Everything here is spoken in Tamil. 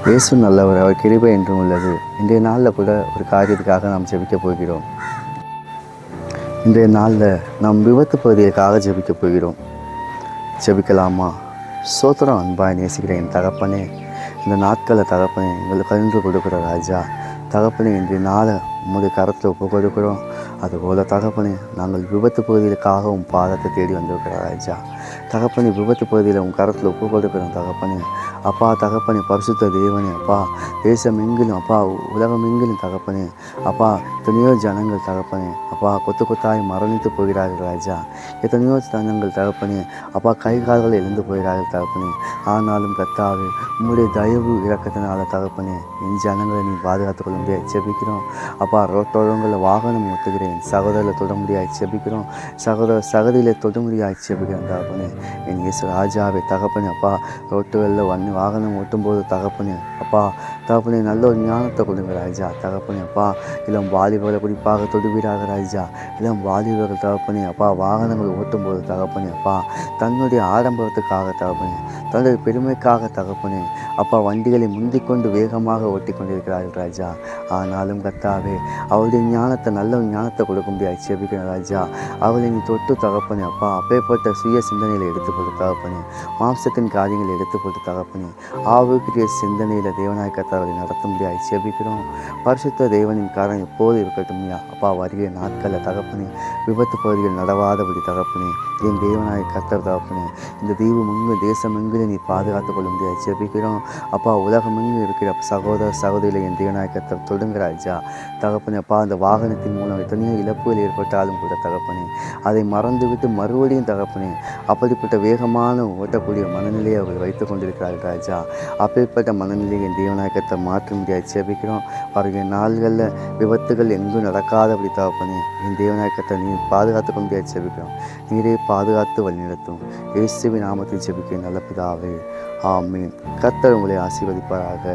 இயேசு நல்லவர், அவர் கிருபை என்றும் உள்ளது. இன்றைய நாளில் கூட ஒரு காரியத்துக்காக நாம் ஜெபிக்க போகிறோம். இன்றைய நாளில் நாம் விபத்து பகுதிகளுக்காக ஜெபிக்க போகிறோம். ஜெபிக்கலாமா? சோத்திரம் அன்பாய் நேசிக்கிற என் தகப்பனே, இந்த நாட்களில் தகப்பனே எங்களுக்கு கலந்து கொடுக்குற ராஜா தகப்பனே, இன்றைய நாளை உங்களுடைய கரத்தில் ஒப்பு கொடுக்குறோம். அதுபோல் தகப்பனே, நாங்கள் விபத்து பகுதிகளுக்காக உன் பாதத்தை தேடி வந்திருக்கிறோம் ராஜா தகப்பனே. விபத்து பகுதியில் உன் கரத்தில் ஒப்பு கொடுக்குறோம் தகப்பனே. அப்பா தகப்பனே, பரிசுத்த தேவனே, அப்பா தேசம் எங்கிலும், அப்பா உலகம் எங்கிலும் தகப்பனே, அப்பா எத்தனையோ ஜனங்கள் தகப்பனே, அப்பா கொத்து கொத்தாய் மரணித்து போகிறார்கள் ராஜா. எத்தனையோ ஜனங்கள் தகப்பனே, அப்பா கை கால்கள் எழுந்து போகிறார்கள் தகப்பனே. ஆனாலும் கர்த்தாவே, உங்களுடைய தயவு இறக்கத்தினால தகப்பனே, என் ஜனங்களை நீ பாதுகாத்துக் கொள்ள முடியாது செபிக்கிறோம். அப்பா ரோட்டோரங்களில் வாகனம் ஓட்டுகிறேன் சகோதரில் தொட முடியாது செபிக்கிறோம். சகதியில் தொட முடியாது செபிக்கிறேன் தகப்பனே. என் இயேசு ராஜாவே தகப்பனே, அப்பா ரோட்டுகளில் வாகனம் ஓட்டும்போது தகப்பனே, அப்பா தகப்பனே, நல்ல ஒரு ஞானத்தை கொடுங்க ராஜா தகப்பனே. அப்பா இளம் வாலிபர்களை குறிப்பாக தொடுவீராக ராஜா. இளம் வாலிபர்கள் தகப்பனே, அப்பா வாகனங்கள் ஓட்டும்போது தகப்பனே, அப்பா தன்னுடைய ஆடம்பரத்துக்காக தகப்பனே, தன்னுடைய பெருமைக்காக தகப்பனே, அப்பா வண்டிகளை முந்திக்கொண்டு வேகமாக ஓட்டி கொண்டிருக்கிறார்கள் ராஜா. ஆனாலும் கர்த்தாவே, அவருடைய ஞானத்தை, நல்ல ஞானத்தை கொடுக்க முடியாது செபிக்கிறேன் ராஜா. அவளை நீ தொட்டு தகப்பனே, அப்பா அப்பேற்பட்ட சுய சிந்தனையில் எடுத்துக்கொண்டு தகப்பனே, மாம்சத்தின் காரியங்களை எடுத்துக்கொண்டு தகப்பனே, ஆவிக்குரிய சிந்தனையில் தேவனாய் கர்த்தாவை நடத்த முடியாது செபிக்கிறோம். பரிசுத்த தேவனின் காரணம் எப்போது இருக்கட்டும் அப்பா. வருகிற நாட்களில் தகப்பனே, விபத்து பகுதிகள் நடவாதபடி தகப்பனே, என் தேவனாய் கர்த்தர் தகப்பனே, இந்த தீவு தேசம் எங்கிலும் நீ பாதுகாத்துக் கொள்ள முடியாது செபிக்கிறோம். அப்பா உலகம் எங்கும் இருக்கிற சகோதர சகோதரியில் என் தேவனாய் கர்த்தர் தொடுங்க ராஜா தகப்பனே. அப்பா அந்த வாகனத்தின் மூலம் எத்தனையோ இழப்புகள் ஏற்பட்டாலும் கூட தகப்பனே, அதை மறந்துவிட்டு மறுபடியும் தகப்பனே, அப்படிப்பட்ட வேகமான ஓட்டக்கூடிய மனநிலையை அவர்கள் வைத்துக் கொண்டிருக்கிறார்கள் ராஜா. அப்பேற்பட்ட மனநிலையை என் தேவனாய் கர்த்தர் மாற்ற முடியாது செபிக்கிறோம். வருகிற நாள்களில் விபத்துகள் எங்கும் நடக்காதபடி தகப்பனே, என் தேவனாய் கர்த்தர் நீ பாதுகாத்துக் கொண்டு முடியாது செபிக்கிறோம். நீரே பாதுகாத்து வழிநடத்தும். இயேசுவின் நாமத்தில் ஜெபிக்கிறேன் நல்ல பிதாவே, ஆமீன். கர்த்தர் உங்களை ஆசீர்வதிப்பாராக.